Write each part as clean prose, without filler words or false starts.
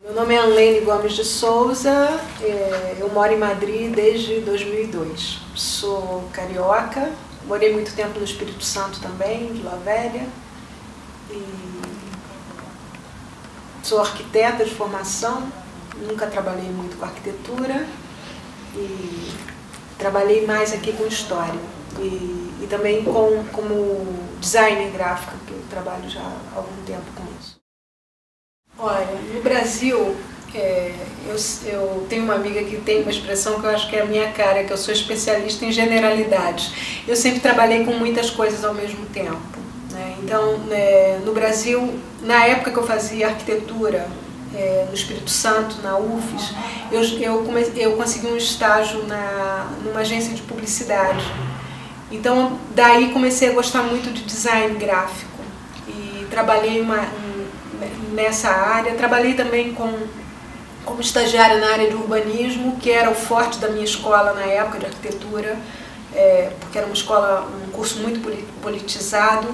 Meu nome é Anlene Gomes de Souza, eu moro em Madrid desde 2002. Sou carioca, morei muito tempo no Espírito Santo também, Vila Velha. E sou arquiteta de formação, nunca trabalhei muito com arquitetura e trabalhei mais aqui com história. E também como designer gráfico, que eu trabalho já há algum tempo com isso. Olha, no Brasil, eu tenho uma amiga que tem uma expressão que eu acho que é a minha cara, que eu sou especialista em generalidades. Eu sempre trabalhei com muitas coisas ao mesmo tempo, né? Então, no Brasil, na época que eu fazia arquitetura, no Espírito Santo, na UFES, eu consegui um estágio numa agência de publicidade. Então, daí comecei a gostar muito de design gráfico e trabalhei nessa área. Trabalhei também como estagiária na área de urbanismo, que era o forte da minha escola na época de arquitetura, porque era um curso muito politizado.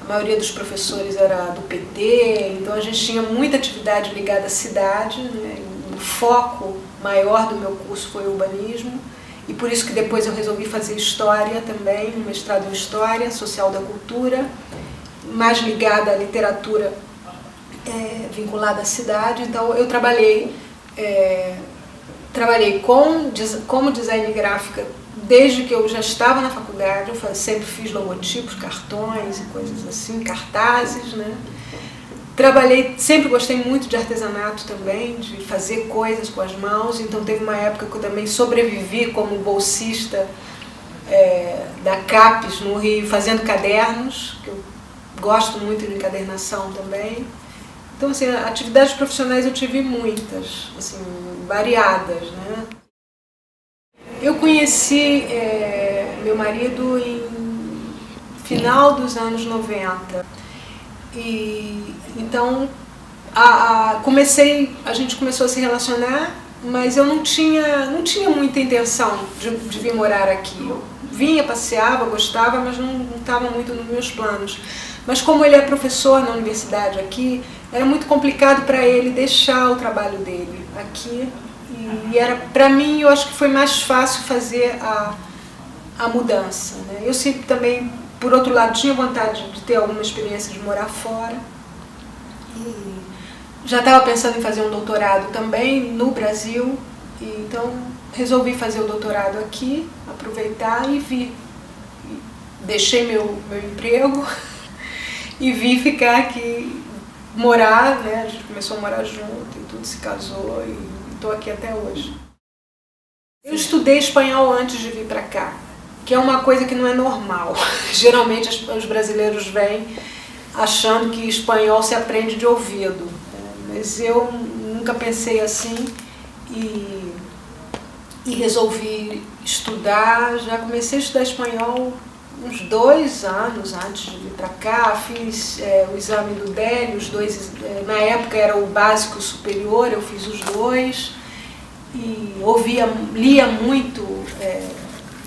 A maioria dos professores era do PT, então a gente tinha muita atividade ligada à cidade, né? O foco maior do meu curso foi o urbanismo, e por isso que depois eu resolvi fazer História também, um mestrado em História Social da Cultura, mais ligada à literatura vinculada à cidade. Então eu trabalhei como design gráfica desde que eu já estava na faculdade. Eu sempre fiz logotipos, cartões e coisas assim, cartazes, né? Sempre gostei muito de artesanato também, de fazer coisas com as mãos. Então teve uma época que eu também sobrevivi como bolsista da CAPES no Rio, fazendo cadernos, que eu gosto muito de encadernação também. Então, assim, atividades profissionais eu tive muitas, assim, variadas, né? Eu conheci meu marido em final dos anos 90. E então a gente começou a se relacionar, mas eu não tinha muita intenção de vir morar aqui. Eu vinha, passeava, gostava, mas não estava muito nos meus planos. Mas como ele é professor na universidade aqui, era muito complicado para ele deixar o trabalho dele aqui. E era, para mim, eu acho que foi mais fácil fazer a mudança, né? Eu sempre também, por outro lado, tinha vontade de ter alguma experiência de morar fora. E já estava pensando em fazer um doutorado também no Brasil. E então resolvi fazer o doutorado aqui, aproveitar e vir. Deixei meu emprego e vim ficar aqui, morar, né? A gente começou a morar junto e tudo, se casou e estou aqui até hoje. Eu estudei espanhol antes de vir para cá, que é uma coisa que não é normal. Geralmente os brasileiros vêm achando que espanhol se aprende de ouvido, né? Mas eu nunca pensei assim e resolvi estudar. Já comecei a estudar espanhol uns 2 anos antes de vir para cá. Fiz o exame do DEL, os dois, na época era o básico e o superior, eu fiz os 2 e lia muito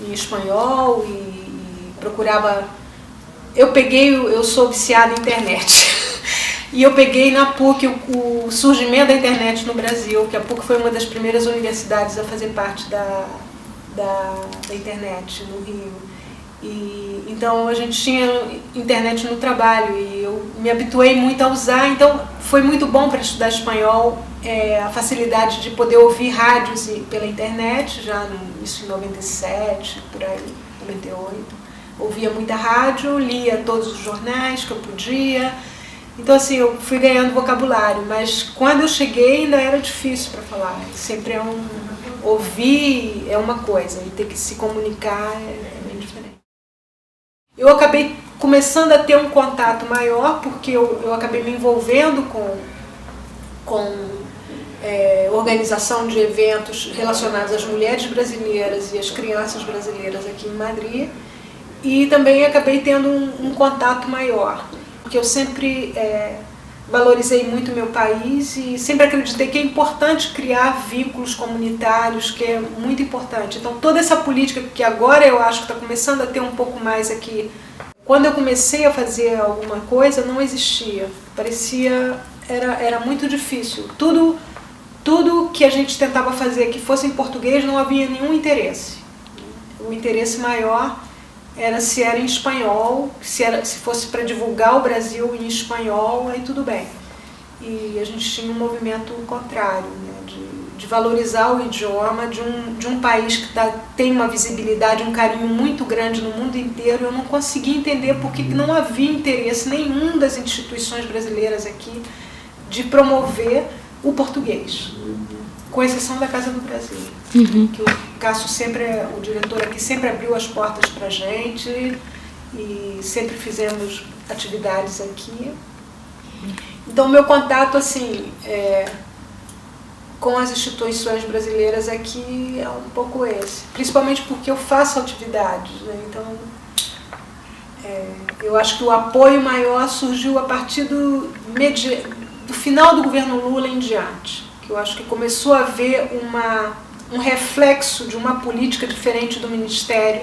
em espanhol e procurava eu sou viciada em internet. E eu peguei na PUC o surgimento da internet no Brasil, que a PUC foi uma das primeiras universidades a fazer parte da internet no Rio. E, então a gente tinha internet no trabalho e eu me habituei muito a usar, então foi muito bom para estudar espanhol, a facilidade de poder ouvir rádios pela internet, isso em 97, por aí, 98. Ouvia muita rádio, lia todos os jornais que eu podia. Então assim, eu fui ganhando vocabulário, mas quando eu cheguei ainda era difícil para falar. Sempre ouvir é uma coisa, e ter que se comunicar é bem diferente. Eu acabei começando a ter um contato maior, porque eu acabei me envolvendo com organização de eventos relacionados às mulheres brasileiras e às crianças brasileiras aqui em Madrid, e também acabei tendo um contato maior. Porque eu sempre valorizei muito o meu país e sempre acreditei que é importante criar vínculos comunitários, que é muito importante. Então toda essa política que agora eu acho que está começando a ter um pouco mais aqui, quando eu comecei a fazer alguma coisa não existia, era muito difícil. Tudo que a gente tentava fazer que fosse em português não havia nenhum interesse. O interesse maior era se era em espanhol, se fosse para divulgar o Brasil em espanhol, aí tudo bem. E a gente tinha um movimento contrário, né, de valorizar o idioma de um país que tem uma visibilidade, um carinho muito grande no mundo inteiro. Eu não conseguia entender por que não havia interesse nenhum das instituições brasileiras aqui de promover o português, com exceção da Casa do Brasil, que o Cássio o diretor aqui, sempre abriu as portas para a gente e sempre fizemos atividades aqui. Então, meu contato, assim, com as instituições brasileiras aqui é um pouco esse, principalmente porque eu faço atividades, né? Então, eu acho que o apoio maior surgiu a partir do final do governo Lula em diante, que eu acho que começou a haver um reflexo de uma política diferente do Ministério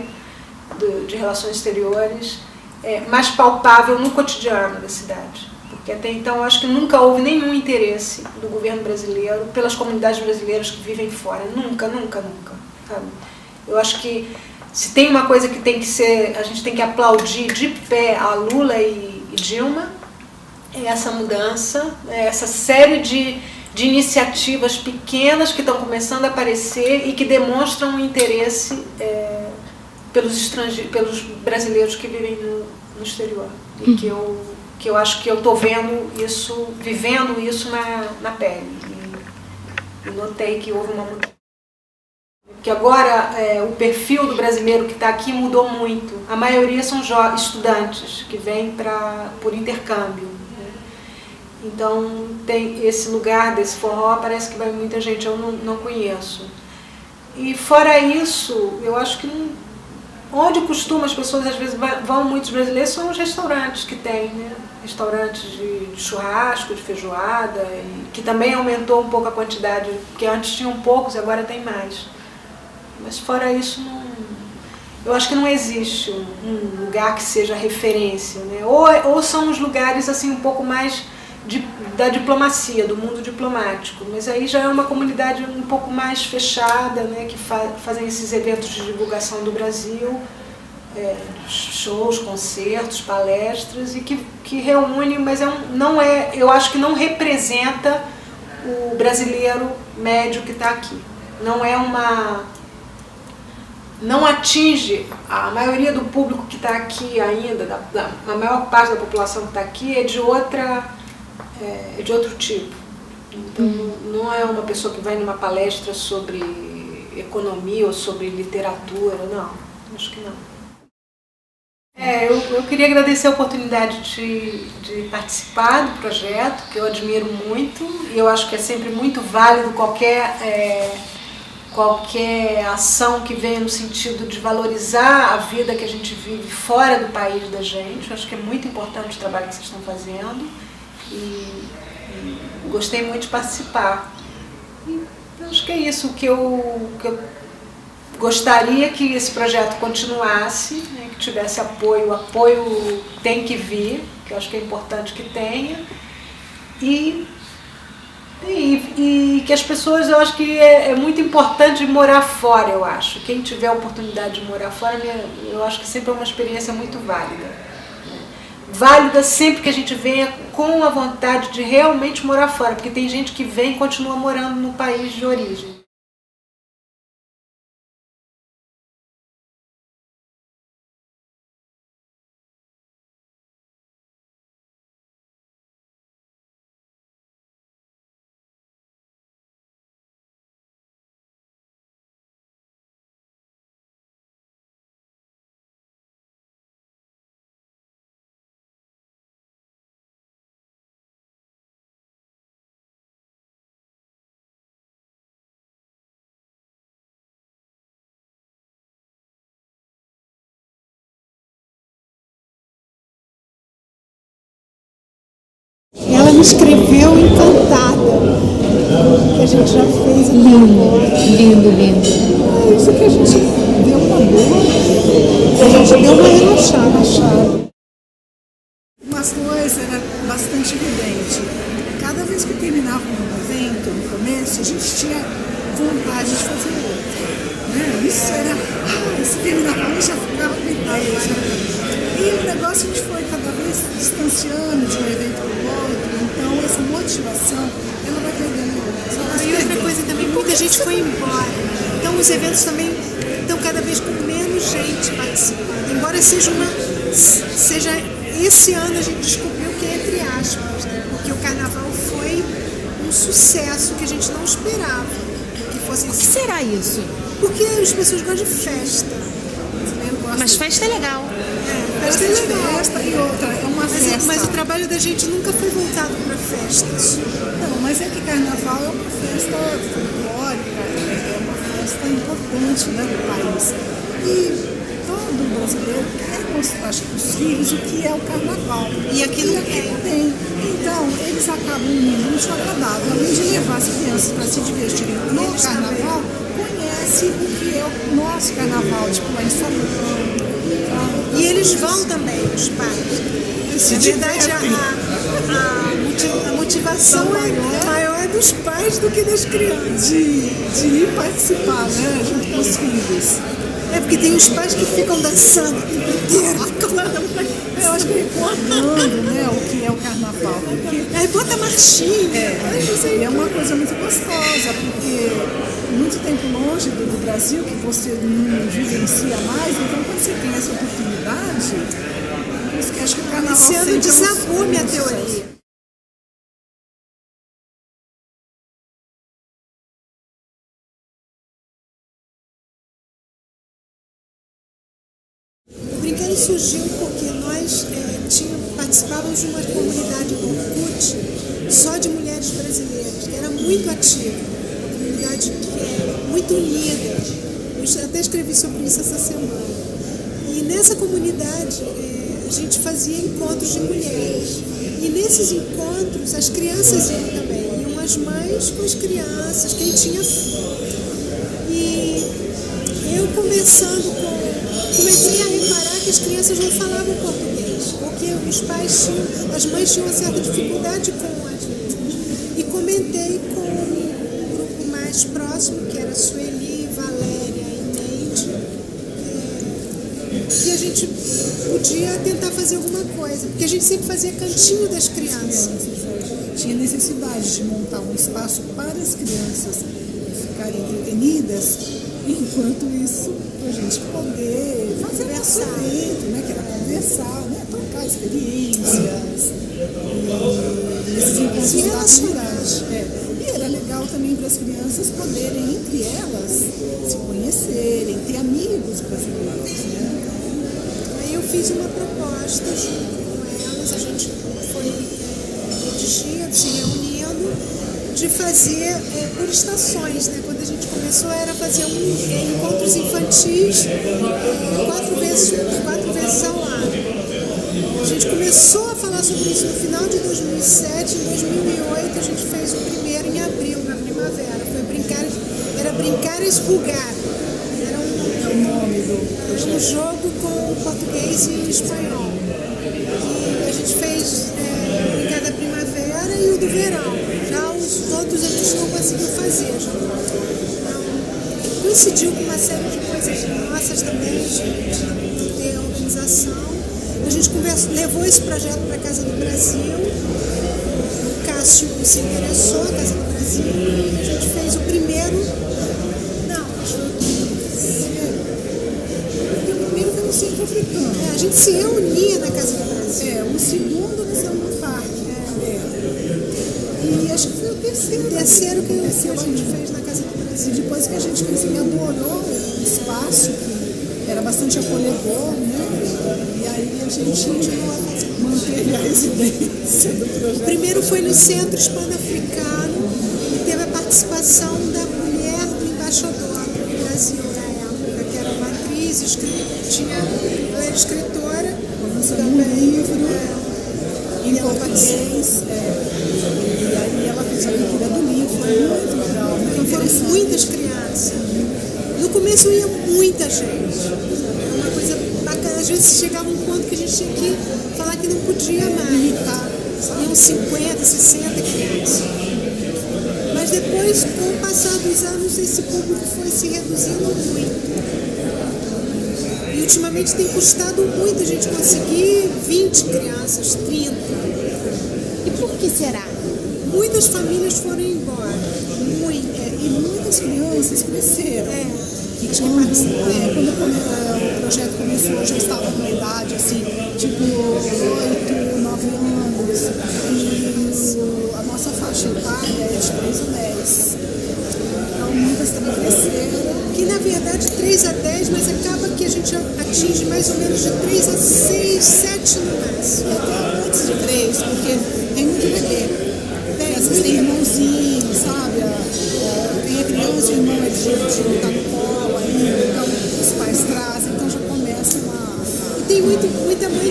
de Relações Exteriores, mais palpável no cotidiano da cidade. Porque até então eu acho que nunca houve nenhum interesse do governo brasileiro pelas comunidades brasileiras que vivem fora. Nunca, nunca, nunca. Sabe? Eu acho que se tem uma coisa que tem que ser, a gente tem que aplaudir de pé a Lula e Dilma, é essa mudança, essa série de iniciativas pequenas que estão começando a aparecer e que demonstram um interesse pelos brasileiros que vivem no exterior. E que eu acho que eu estou vivendo isso na pele. E notei que houve uma mudança. Que agora o perfil do brasileiro que está aqui mudou muito. A maioria são estudantes que vêm por intercâmbio. Então tem esse lugar desse forró, parece que vai muita gente, eu não conheço. E fora isso, eu acho que onde costumam as pessoas, às vezes vão muitos brasileiros, são os restaurantes que tem, né? Restaurantes de churrasco, de feijoada, que também aumentou um pouco a quantidade, porque antes tinham poucos e agora tem mais. Mas fora isso, eu acho que não existe um lugar que seja referência, né? Ou são os lugares assim um pouco mais da diplomacia, do mundo diplomático, mas aí já é uma comunidade um pouco mais fechada, né, que fazem esses eventos de divulgação do Brasil, shows, concertos, palestras, e que reúne, mas eu acho que não representa o brasileiro médio que está aqui. Não atinge a maioria do público que está aqui ainda, a maior parte da população que está aqui é de outro tipo. Então não é uma pessoa que vai numa palestra sobre economia ou sobre literatura, não, acho que não. Eu queria agradecer a oportunidade de participar do projeto, que eu admiro muito, e eu acho que é sempre muito válido qualquer ação que venha no sentido de valorizar a vida que a gente vive fora do país da gente. Eu acho que é muito importante o trabalho que vocês estão fazendo. E gostei muito de participar. E acho que é isso, o que eu gostaria que esse projeto continuasse, né, que tivesse apoio. O apoio tem que vir, que eu acho que é importante que tenha. E que as pessoas, eu acho que é muito importante morar fora, eu acho. Quem tiver a oportunidade de morar fora, eu acho que sempre é uma experiência muito válida. Válida sempre que a gente venha com a vontade de realmente morar fora, porque tem gente que vem e continua morando no país de origem. Ela me escreveu encantada, que a gente já fez aqui. Lindo. É isso que a gente deu uma boa, a gente deu uma relaxada. Uma coisa era bastante evidente. Cada vez que terminava um evento, no começo, a gente tinha vontade de fazer outro. Né? Isso era, se terminava um, já ficava gritando. E o negócio a gente foi cada vez distanciando de um evento para o outro, então essa motivação, ela vai perdendo. E outra coisa também, muita gente foi embora, então os eventos também estão cada vez com menos gente participando, embora seja esse ano a gente descobriu que é entre aspas, né? Porque o carnaval foi um sucesso que a gente não esperava que fosse O que será isso? Porque as pessoas gostam de festa. Mas festa é legal. Festa é legal. Festa e outra, é uma festa. Mas o trabalho da gente nunca foi voltado para festas. Não, mas é que carnaval é uma festa folclórica, é uma festa importante, né, do país. E todo brasileiro quer mostrar para os filhos o que é o carnaval. E aqui não tem. Então, eles acabam unindo muito agradável. Além de levar as crianças para se divertirem no carnaval, conhece o que é o nosso carnaval, tipo lá em São Paulo. E eles vão também, os pais. Na verdade, a motivação é maior dos pais do que das crianças. De ir participar, né, junto com os filhos. É porque tem os pais que ficam dançando o tempo inteiro. Eu acho que recordando, né, o que é o carnaval. Porque aí bota marchinha. É uma coisa muito gostosa, porque muito tempo longe do Brasil, que você não vivencia mais, então quando você tem essa oportunidade, eu acho que o carnaval esse ano sempre desabou minha teoria. O Brincando surgiu porque nós participávamos de uma comunidade do Orkut só de mulheres brasileiras, que era muito ativa, uma comunidade muito unida. Eu até escrevi sobre isso essa semana. E nessa comunidade a gente fazia encontros de mulheres. E nesses encontros as crianças iam também, iam as mães com as crianças, quem tinha filho. E eu comecei a reparar que as crianças não falavam português, porque as mães tinham uma certa dificuldade com as línguas. E comentei com um grupo mais próximo, que era Sueli, Valéria e Neide, que a gente podia tentar fazer alguma coisa, porque a gente sempre fazia cantinho das crianças. Tinha necessidade de montar um espaço para as crianças ficarem entretenidas, enquanto isso, a gente poder fazer nosso evento, né, que era conversar, né, trocar experiências, e esses encontros naturais. E era legal também para as crianças poderem, entre elas, se conhecerem, ter amigos brasileiros, né? Aí eu fiz uma proposta junto com elas, a gente foi redigir, se reunindo, de fazer por estações, né? Quando a gente começou era fazer encontros infantis 4 vezes ao ano. A gente começou a falar sobre isso no final de 2007, em 2008 a gente fez o primeiro em abril, na primavera. Era Brincar e Expurgar. Era um um jogo com português e espanhol. E a gente fez o Brincar da Primavera e o do Verão. Já os outros a gente não conseguiu fazer. Então, coincidiu com uma série de coisas nossas também, de ter organização. A gente levou esse projeto para a Casa do Brasil. O Cássio se interessou, a Casa do Brasil. A gente fez o primeiro. Centro Africano. A gente se reunia na Casa do Brasil. O segundo no Centro Parque. E acho que foi o terceiro. O terceiro que a gente fez na Casa do Brasil. E depois que a gente adorou o espaço, que era bastante acolhedor, né? E aí a gente manteve a residência do projeto. O primeiro foi no Centro Hispano-Africano e teve a participação da mulher do embaixador do Brasil na época, que era uma atriz, ela era escritora, lançou um livro em português, e aí ela fez a leitura do livro, foi muito legal. Então foram muitas crianças. No começo ia muita gente, era uma coisa bacana. Às vezes chegava um ponto que a gente tinha que falar que não podia mais, tá? Iam 50, 60 crianças. Mas depois, com o passar dos anos, esse público foi se reduzindo muito. E ultimamente tem custado muito a gente conseguir 20 crianças, 30. E por que será? Muitas famílias foram embora. E muitas crianças cresceram. Quando o projeto começou, já estava numa idade assim, tipo 8, 9 anos. E a nossa faixa etária é de 3 a 10. Então muitas também cresceram. Que na verdade 3 a 10, mas acaba que a gente atinge mais ou menos de 3 a 6, 7 no máximo. Até antes de 3, porque tem muito bebê. Essas têm irmãozinho, sabe? Tem a criança, o irmão é de estar no colo ainda, então os pais trazem, então já começam a... E tem muita mãe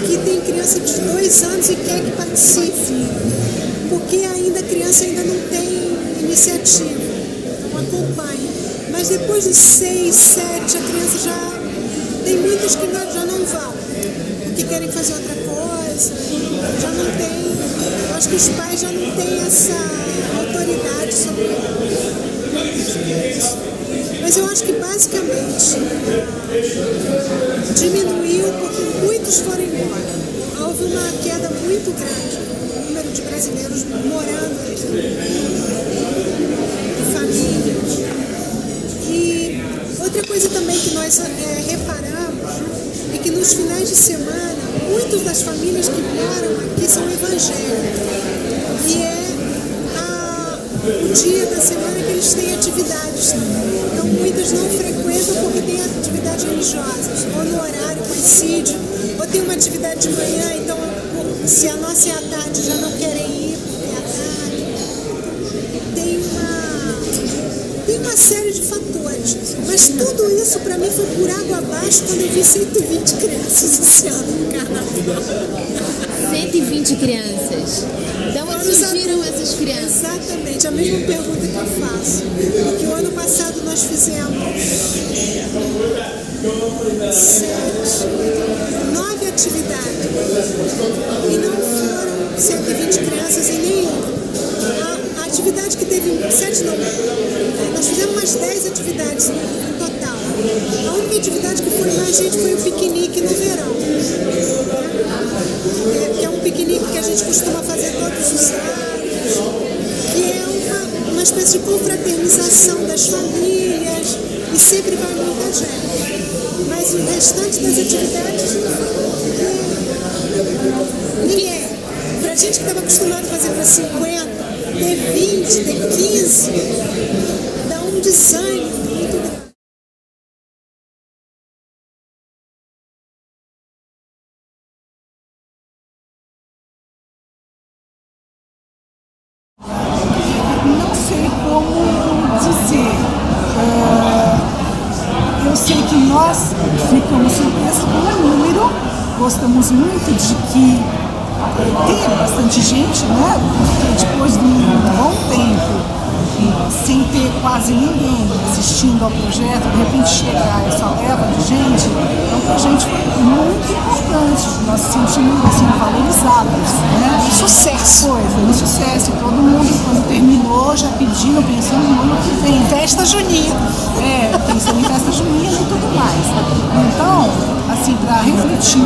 que tem criança de 2 anos e quer que participe, porque ainda a criança ainda não tem iniciativa, não acompanha. Mas depois de 6, 7, a criança já... Tem muitas que já não vão, porque querem fazer outra coisa, já não tem... Eu acho que os pais já não têm essa autoridade sobre eles. Mas eu acho que basicamente diminuiu porque muitos foram embora. Houve uma queda muito grande no número de brasileiros morando aqui, famílias. E outra coisa também que nós reparamos é que nos finais de semana, muitas das famílias que moram aqui são evangélicas. E é o dia da semana que eles têm atividades. Então muitas não frequentam porque têm atividades religiosas, ou no horário coincide, ou tem uma atividade de manhã, então se a nossa é à tarde já não querem ir porque é à tarde. Tem uma série de fatores. Mas tudo isso para mim foi por água abaixo quando eu vi 120 crianças esse ano no carnaval. 120 crianças. Então, onde surgiram essas crianças? Exatamente, a mesma pergunta que eu faço. Porque o ano passado nós fizemos 9 atividades. E não foram 120 crianças em nenhuma. A atividade que teve 7 não. Nós fizemos umas 10 atividades no total. A única atividade que foi mais gente foi o piquenique no verão. Que é um piquenique que a gente costuma fazer todos os anos, que é uma espécie de confraternização das famílias, e sempre vai muita gente. Mas o restante das atividades ninguém. Pra gente que estava acostumado a fazer para 50, ter 20, ter 15, dá um desânimo muito grande. Não sei como dizer. Eu sei que nós ficamos surpresos com o número, gostamos muito de que tem bastante gente, né? Porque depois de um bom tempo sem ter quase ninguém assistindo ao projeto, de repente chegar essa leva de gente, então para a gente foi muito importante. Nós nos sentimos assim, valorizados. Né? Sucesso! Foi um sucesso. Todo mundo, quando terminou, já pedindo, pensando no ano que vem. Festa junina. Pensando em festa junina e tudo mais. Então, assim, para refletir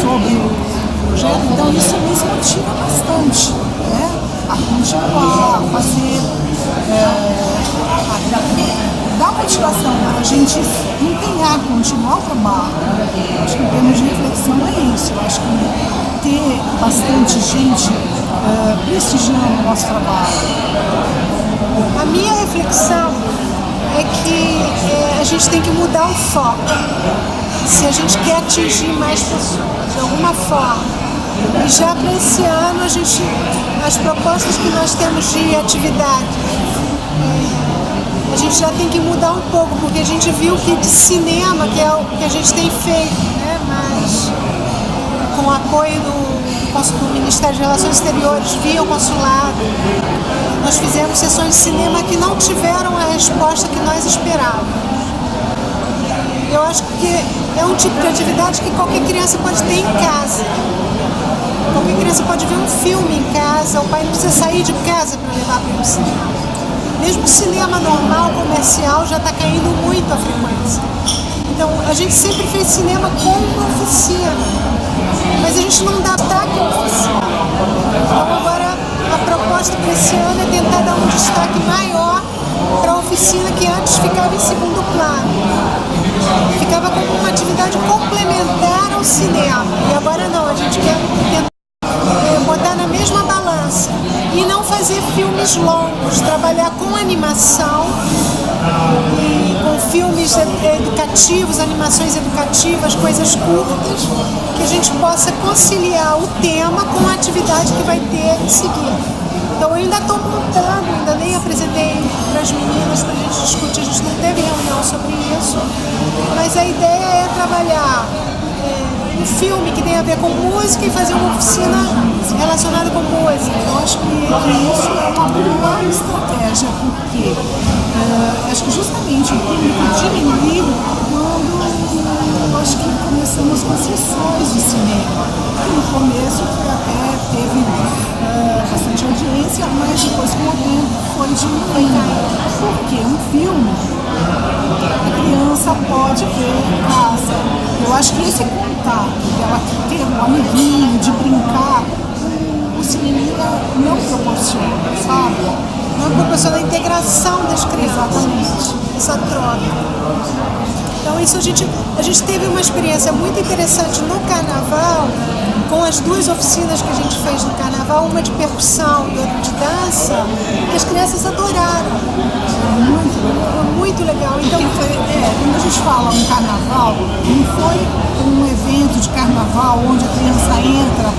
sobre o projeto, então isso nos motiva bastante, né? A continuar, a fazer, dar motivação para a gente empenhar, continuar o trabalho. Acho que em termos de reflexão é isso. Eu acho que ter bastante gente prestigiando o nosso trabalho. A minha reflexão é que a gente tem que mudar o foco. Se a gente quer atingir mais pessoas, de alguma forma. E já para esse ano, as propostas que nós temos de atividade, a gente já tem que mudar um pouco, porque a gente viu que de cinema, que é o que a gente tem feito, né, mas com o apoio do Ministério de Relações Exteriores, via o consulado, nós fizemos sessões de cinema que não tiveram a resposta que nós esperávamos. Eu acho que é um tipo de atividade que qualquer criança pode ter em casa. Qualquer criança pode ver um filme em casa, o pai não precisa sair de casa para levar para o cinema. Mesmo o cinema normal, comercial, já está caindo muito a frequência. Então, a gente sempre fez cinema como uma oficina, mas a gente não dá ataque à oficina. Então, agora, a proposta para esse ano é tentar dar um destaque maior para a oficina que antes ficava em segundo plano. Ficava como uma atividade complementar ao cinema. E agora não, a gente quer tentar botar na mesma balança e não fazer filmes longos, trabalhar com animação e com filmes educativos, animações educativas, coisas curtas, que a gente possa conciliar o tema com a atividade que vai ter em seguida. Então eu ainda estou montando, ainda nem apresentei para as meninas para a gente discutir, a gente não teve reunião sobre isso, mas a ideia é trabalhar um filme que tem a ver com música e fazer uma oficina relacionada com música. Eu acho que isso é uma boa estratégia, porque acho que justamente o público diminuiu quando acho que começamos com sessões de cinema. Que no começo teve bastante audiência, mas depois com o tempo foi diminuindo. Porque um filme a criança pode ver em casa. Eu acho que esse contato dela ter um amiguinho, de brincar, o cinema não proporciona, sabe? Não proporciona a integração das crianças. Exatamente. Essa troca. Então isso a gente teve uma experiência muito interessante no carnaval, com as duas oficinas que a gente fez no carnaval, uma de percussão e outra de dança, que as crianças adoraram. Muito legal. Então, quando a gente fala em carnaval, não foi um evento de carnaval onde a criança entra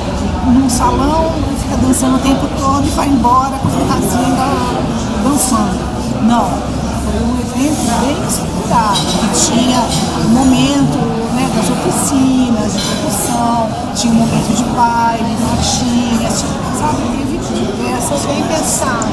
num salão e fica dançando o tempo todo e vai embora com a fantasia dançando. Não. Foi um evento bem estruturado, que tinha um momento, né, das oficinas, de percussão, tinha um momento de baile, marchinhas, sabe? Teve diversas. Bem pensado.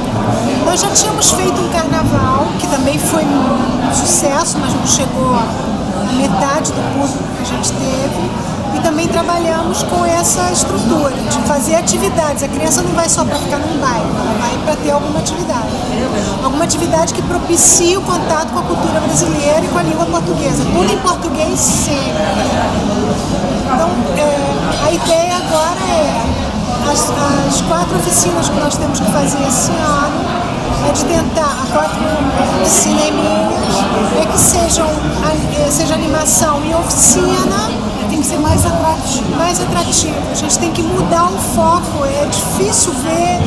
Nós já tínhamos feito um carnaval, que também foi um sucesso, mas não chegou a metade do público que a gente teve. E também trabalhamos com essa estrutura de fazer atividades. A criança não vai só para ficar num baile, ela vai para ter alguma atividade. Alguma atividade que propicie o contato com a cultura brasileira e com a língua portuguesa. Tudo em português sempre. Então, a ideia agora é as 4 oficinas que nós temos que fazer esse ano é de tentar, 4 cineminhas, que seja animação e oficina. Tem que ser mais atrativo. Mais atrativo. A gente tem que mudar o foco. É difícil ver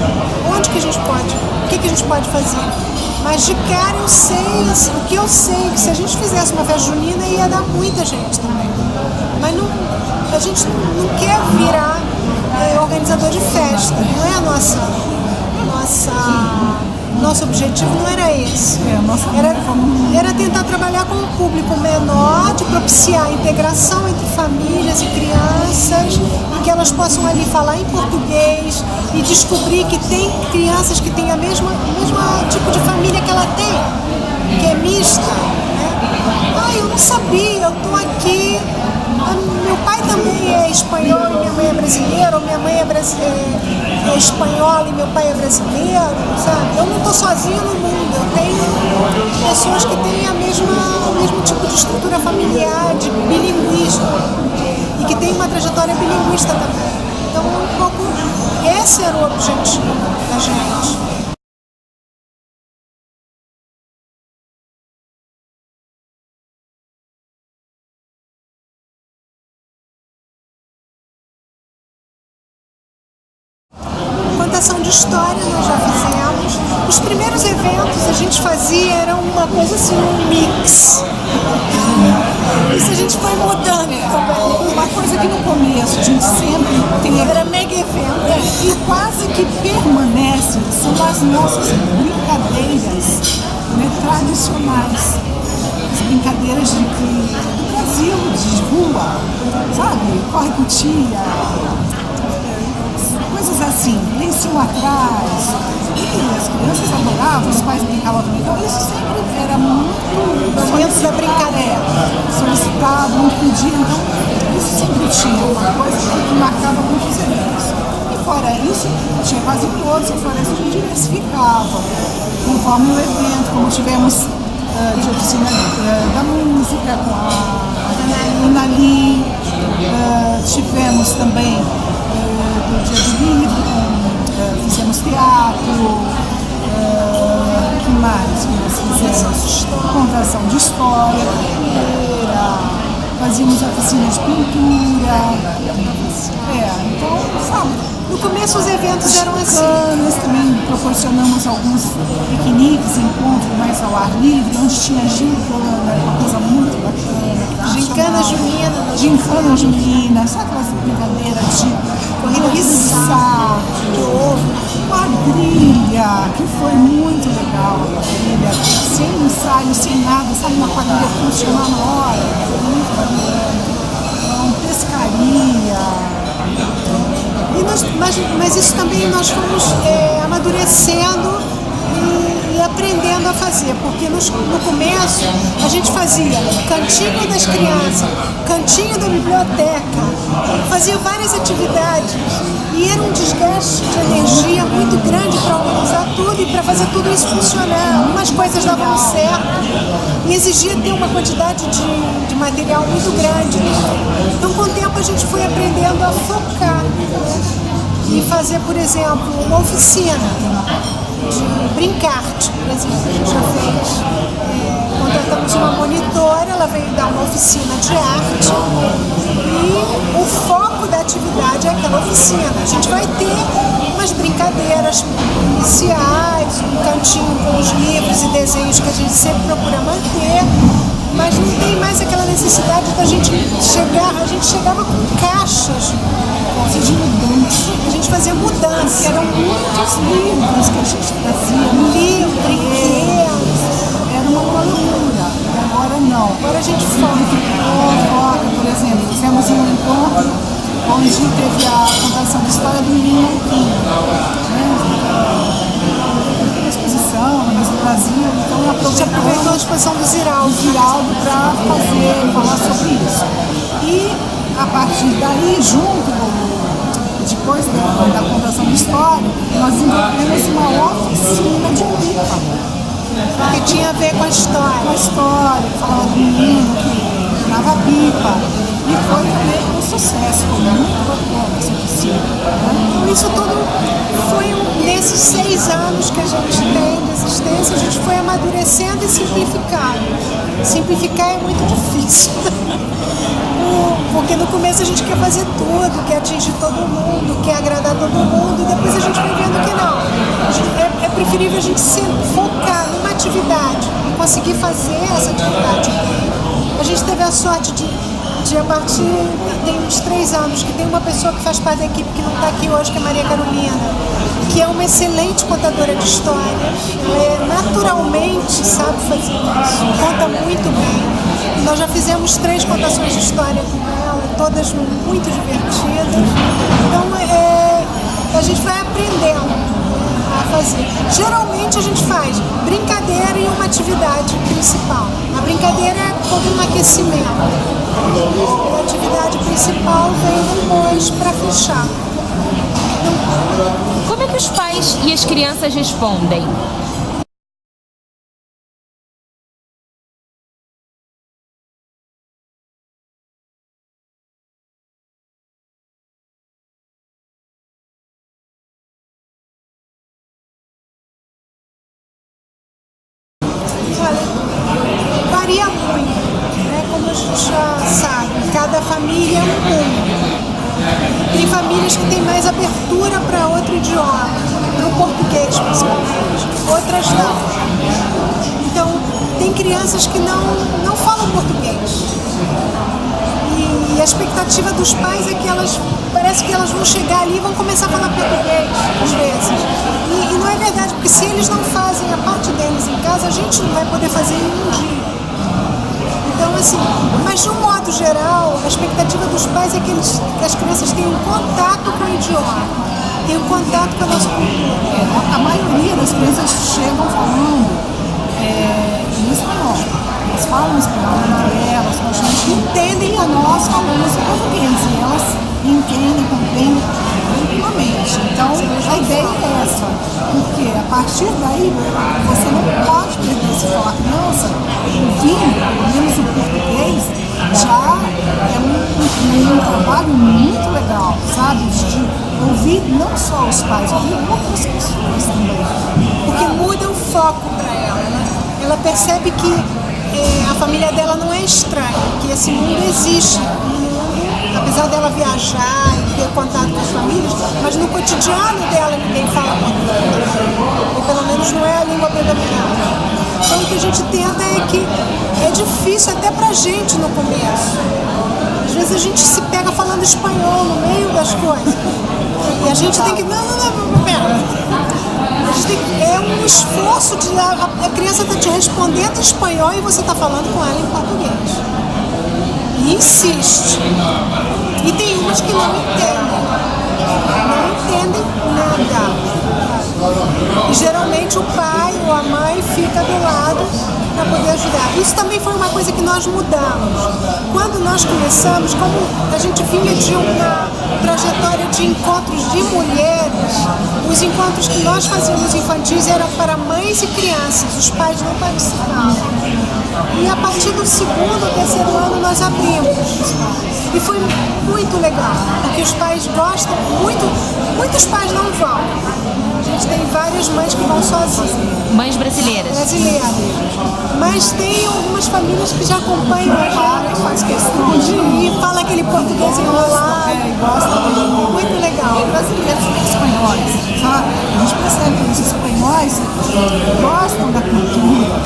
onde que a gente pode, o que a gente pode fazer. Mas de cara eu sei, o que eu sei, que se a gente fizesse uma festa junina ia dar muita gente também. Mas a gente não quer virar organizador de festa. Não é nosso objetivo não era esse. Era tentar trabalhar com um público menor, de propiciar a integração entre famílias e crianças, e que elas possam ali falar em português e descobrir que tem crianças que têm o mesmo tipo de família que ela tem, que é mista, né? Ah, eu não sabia, eu tô aqui. Meu pai também é espanhol e minha mãe é brasileira, ou minha mãe é espanhola e meu pai é brasileiro, sabe? Eu não estou sozinha no mundo, eu tenho pessoas que têm o mesmo tipo de estrutura familiar, de bilinguismo, e que têm uma trajetória bilinguista também. Então, um pouco, esse era o objetivo da gente. Contação de história nós já fizemos. Os primeiros eventos a gente fazia era uma coisa assim, um mix. Isso a gente foi mudando também. Uma coisa que no começo a gente sempre tem Era mega evento. e quase que permanece são as nossas brincadeiras, né, tradicionais. As brincadeiras do Brasil, de rua, sabe? Corre com tia. Coisas assim, lencinho atrás, e as crianças adoravam, os pais brincavam também. Então isso sempre era muito Momentos da brincadeira. solicitado, muito pedido. Então isso sempre tinha uma coisa que marcava muitos eventos. E fora isso, tinha quase todos, e fora isso a gente diversificava, conforme o evento, como tivemos de oficina da música com a Anali, tivemos também do Dia do Livro, fizemos teatro, que mais que nós fizemos? Contação de história, fazíamos oficinas de pintura, então, sabe, No começo os eventos eram assim. Nós também proporcionamos alguns piqueniques, encontros mais ao ar livre, onde tinha gincana, uma coisa muito bacana. Gincana junina. Gincana junina, sabe aquelas brincadeiras de corrida de saco, de ovo, quadrilha, que foi muito legal a quadrilha, sem ensaio, sem nada, sabe, uma quadrilha funcionar na hora, foi muito bacana. Pescaria. Mas isso também nós fomos amadurecendo e aprendendo a fazer, porque no começo a gente fazia cantinho das crianças, cantinho da biblioteca, fazia várias atividades e era um desgaste de energia muito grande para organizar tudo e para fazer tudo isso funcionar. Umas coisas davam certo e exigia ter uma quantidade de material muito grande. Então, com o tempo a gente foi aprendendo a focar e fazer, por exemplo, uma oficina de brincar-te, por exemplo, a gente já fez. Contratamos uma monitora, ela veio dar uma oficina de arte e o foco da atividade é aquela oficina. A gente vai ter umas brincadeiras iniciais, um cantinho com os livros e desenhos que a gente sempre procura manter, mas não tem mais aquela necessidade da gente chegar. A gente chegava com caixas de mudança. A gente fazia mudança. Eram muitos livros que a gente trazia. Livros, brinquedos. Era uma loucura. Agora não. Agora a gente foca. Por exemplo, fizemos um encontro onde teve a contação da história do menino Marquinhos, né? Exposição no Brasil, então A gente aproveitou a exposição do Ziraldo para falar sobre isso. E a partir daí, depois da contação de história, nós desenvolvemos uma oficina de pipa. que tinha a ver com a história. Com a história, que falava do menino que tomava pipa. E foi também um sucesso, foi muito bacana essa oficina. Então isso tudo foi nesses 6 anos que a gente tem de existência, a gente foi amadurecendo e simplificando. Simplificar é muito difícil. Porque no começo a gente quer fazer tudo, quer atingir todo mundo, quer agradar todo mundo, e depois a gente vai vendo que não. É preferível a gente se focar numa atividade e conseguir fazer essa atividade. A gente teve a sorte de a partir, tem uns 3 anos, que tem uma pessoa que faz parte da equipe que não está aqui hoje, que é a Maria Carolina, que é uma excelente contadora de histórias. Ela naturalmente sabe fazer isso, conta muito bem. Nós já fizemos 3 contações de história com ela, todas muito divertidas. Então a gente vai aprendendo a fazer. Geralmente a gente faz brincadeira e uma atividade principal. A brincadeira é como um aquecimento. A atividade principal vem depois para fechar. Como é que os pais e as crianças respondem? Varia muito, né? Como a gente já sabe, cada família é um mundo. Tem famílias que têm mais abertura para outro idioma, para o português principalmente, outras não. Então, tem crianças que não falam português. E a expectativa dos pais é que parece que elas vão chegar ali e vão começar a falar português, às vezes. E não é verdade, porque se eles não fazem a parte deles em casa, a gente não vai poder fazer em um dia. Então, assim, mas de um modo geral, a expectativa dos pais é que as crianças tenham contato com o idioma, tenham contato com a nossa cultura. A maioria das crianças chegam falando em espanhol. Elas falam espanhol entre elas, a gente entendem a nós falamos em português e elas entendem, compreendem tranquilamente. Então, a ideia é essa, porque a partir daí você não pode perder se for a criança ouvindo, pelo menos o português, já é um trabalho muito legal, sabe? De ouvir não só os pais, ouvir outras pessoas também. Porque muda o foco para ela, né? Ela percebe que a família dela não é estranha, que esse mundo existe, apesar dela viajar e ter contato com as famílias, mas no cotidiano dela ninguém fala português, ou pelo menos não é a língua predominante. Então o que a gente tenta é que é difícil até pra gente no começo. Às vezes a gente se pega falando espanhol no meio das coisas. E a gente tem que... Não, pera. É um esforço de a criança tá te respondendo em espanhol e você tá falando com ela em português. E insiste. E tem umas que não entendem. Não entendem nada. E geralmente o pai ou a mãe fica do lado para poder ajudar. Isso também foi uma coisa que nós mudamos. Quando nós começamos, como a gente vinha de uma trajetória de encontros de mulheres, os encontros que nós fazíamos infantis eram para mães e crianças, os pais não participavam. E a partir do segundo, terceiro ano nós abrimos. E foi muito legal, porque os pais gostam muito, muitos pais não vão. A gente tem várias mães que vão sozinhas. Mães brasileiras. Mas tem algumas famílias que já acompanham a gente, faz questão de ir, fala aquele português enrolado. Muito legal. Brasileiros e espanhóis, sabe? A gente percebe que os espanhóis gostam da cultura.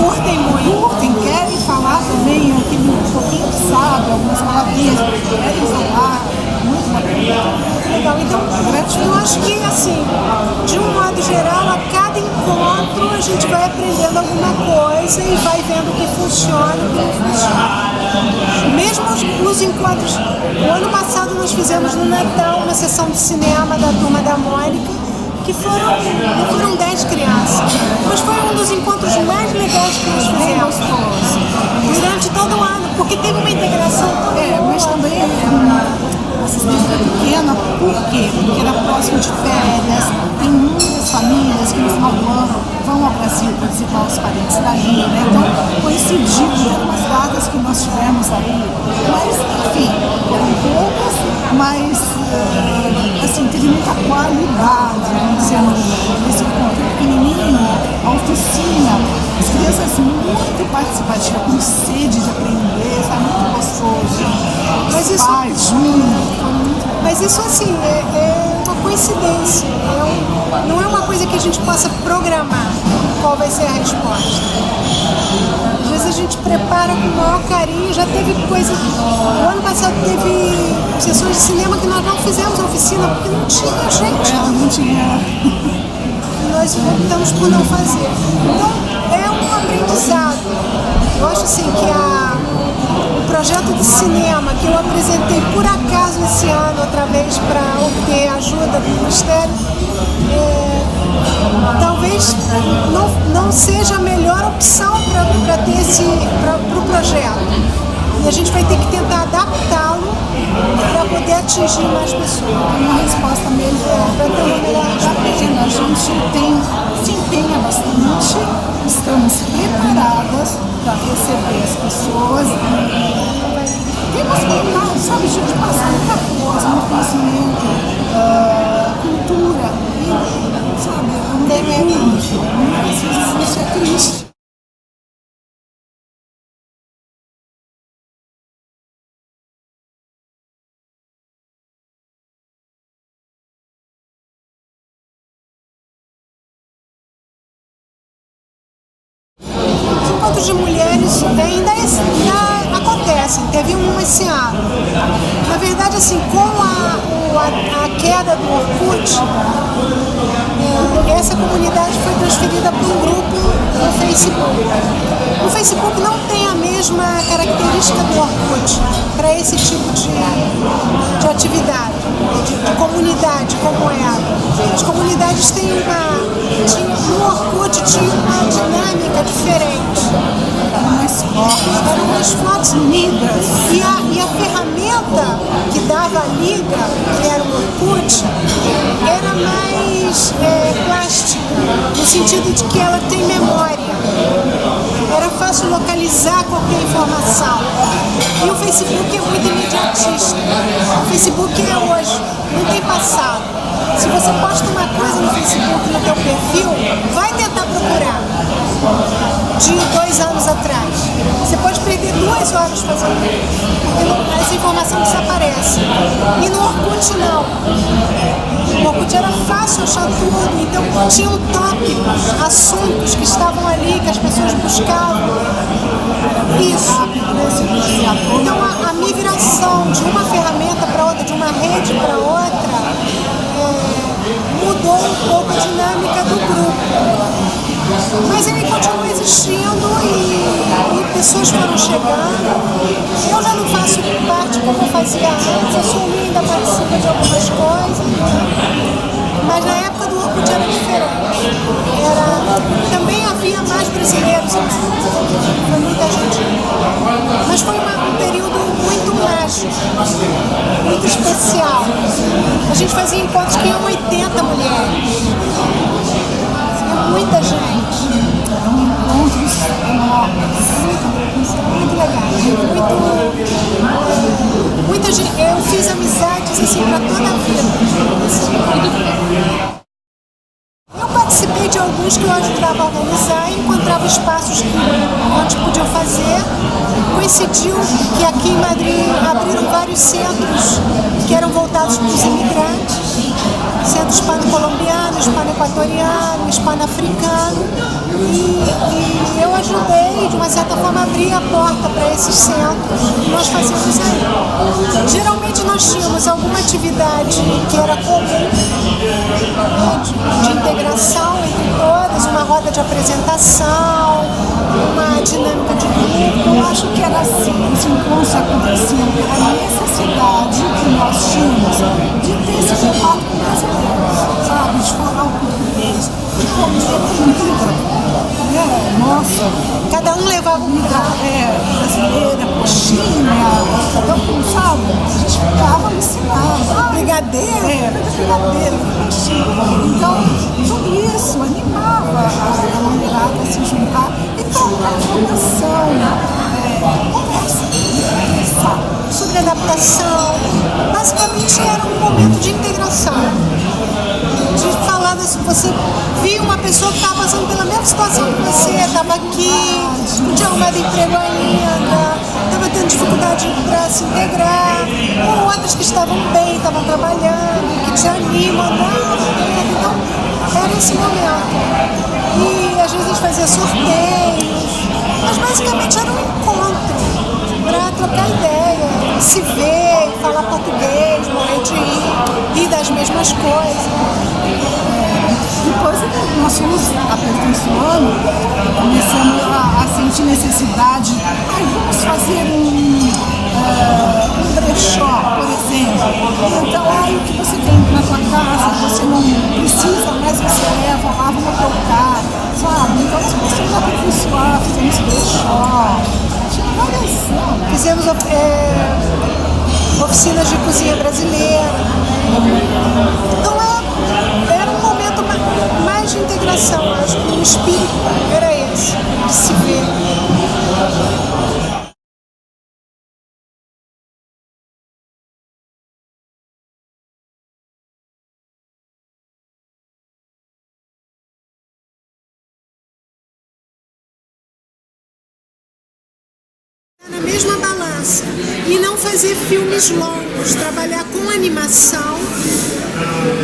Curtem muito. Curtem, querem falar também aquele pouquinho que sabe, algumas palavrinhas, querem falar. Muito bacana. Legal, então eu acho que assim, de um modo geral, a cada encontro a gente vai aprendendo alguma coisa e vai vendo o que funciona e o que não funciona. Mesmo os encontros, o ano passado nós fizemos no Natal uma sessão de cinema da Turma da Mônica, que foram 10 crianças, mas foi um dos encontros mais legais que nós fizemos durante todo o ano, porque teve uma integração mas também a assistência pequena, por quê? Porque era próximo de férias, tem muitas famílias que no final do ano vão ao Brasil para visitar os parentes daí, né? Então coincidiu com algumas datas que nós tivemos aí, mas enfim, foram poucas, mas assim, teve muita qualidade, vamos dizer, nesse encontro pequenininho, a oficina, as crianças muito participativas, com sede de aprender, está muito gostoso. Mas isso, mas isso assim, é uma coincidência, não é uma coisa que a gente possa programar qual vai ser a resposta. Às vezes a gente prepara com o maior carinho, já teve coisa, o ano passado teve sessões de cinema que nós não fizemos a oficina porque não tinha gente. Não tinha. Nós optamos por não fazer. Então é um aprendizado. Eu acho assim que o projeto de cinema que eu apresentei por acaso esse ano, outra vez para obter ajuda do Ministério, talvez não seja a melhor opção para o projeto. E a gente vai ter que tentar adaptá-lo para poder atingir mais pessoas. Uma resposta mesmo para ter uma melhor adaptação. A gente se empenha bastante, estamos preparadas para receber as pessoas. Temos vontade, sabe, de passar muita coisa, muito conhecimento, cultura, e, sabe, não tem isso é triste. Encontros de mulheres ainda acontecem, teve um esse ano. Na verdade, assim, com a queda do Orkut, essa comunidade foi transferida para um grupo no Facebook. O Facebook não tem a mesma característica do Orkut para esse tipo de atividade, de comunidade como era. As comunidades têm no Orkut tinha uma dinâmica diferente. Eram mais fortes ligas. E a ferramenta que dava a liga, que era o Orkut, era mais plástica, no sentido de que ela tem memória. Era fácil localizar qualquer informação. E o Facebook é muito imediatista. O Facebook é hoje, não tem passado. Se você posta uma coisa no Facebook, no teu perfil, vai tentar procurar de 2 anos atrás. Você pode perder 2 horas fazendo isso, porque essa informação desaparece. E no Orkut não. No Orkut era fácil achar tudo, então tinham tópicos, assuntos que estavam ali, que as pessoas buscavam. Isso. Então a migração de uma ferramenta para outra, de uma rede para outra, mudou um pouco a dinâmica do grupo. Mas ele continua existindo e pessoas foram chegando. Eu já não faço parte como eu fazia antes, a Sumi ainda participa de algumas coisas. Mas na época do Orkut era diferente. Também havia mais brasileiros, foi muita gente. Mas foi um período muito mágico, muito especial. A gente fazia encontros que iam 80 mulheres. Muita gente. Encontros enormes. Muito legal. Muita gente. Eu fiz amizades assim para toda a vida. Eu participei de alguns que eu ajudava a organizar e encontrava espaços onde podiam fazer. Coincidiu que aqui em Madrid abriram vários centros que eram voltados para os imigrantes. Centro hispano-colombiano, hispano-equatoriano, hispano-africano. E eu ajudei, de uma certa forma, a abrir a porta para esses centros. Nós fazíamos aí. Geralmente nós tínhamos alguma atividade que era comum, de integração entre todas, uma roda de apresentação, uma dinâmica de grupo. Eu acho que era assim, os encontros aconteciam pela necessidade que nós tínhamos de ter esse contato com brasileiros, sabe? De falar o português, de comer comida. Nossa, cada um levava um prato. Brasileira, coxinha, então, sabe? A gente ficava alucinado. Brigadeiro? Brigadeiro, coxinha. Então, tudo isso animava a mulherada a se juntar e trocar informação, conversa, sobre adaptação. Basicamente era um momento de integração. De falar, você via uma pessoa que estava passando pela mesma situação que você, estava aqui, não tinha arrumado emprego ainda, estava tendo dificuldade para se integrar, ou outras que estavam bem, estavam trabalhando, que te animam, então era esse momento. E às vezes a gente fazia sorteios, mas basicamente era um encontro para trocar ideia, se ver, falar português, morrer de rir das mesmas coisas. Depois nós fomos aperfeiçoando, começamos a sentir necessidade. Vamos fazer um brechó, por exemplo. Então, aí o que você tem na sua casa, você não precisa, mas você leva lá no teu carro, sabe? Então, as pessoas aperfeiçoar, fizemos brechó, tinha várias. Fizemos oficinas de cozinha brasileira. Então era um momento mais de integração, acho que o espírito era esse, de se ver. Na mesma balança e não fazer filmes longos, trabalhar com animação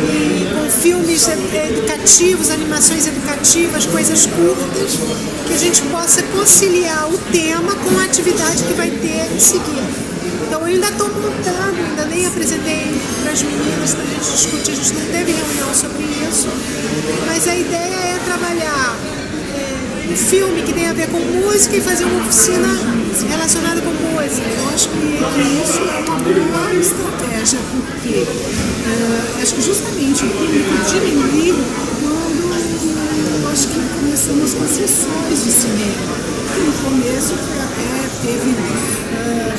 e com filmes educativos, animações educativas, coisas curtas, que a gente possa conciliar o tema com a atividade que vai ter em seguida. Então eu ainda estou montando, ainda nem apresentei para as meninas para a gente discutir, a gente não teve reunião sobre isso, mas a ideia é trabalhar um filme que tem a ver com música e fazer uma oficina relacionada com música. Eu acho que isso é uma boa estratégia, porque acho que justamente o público diminuiu quando acho que começamos com sessões de cinema. Que no começo teve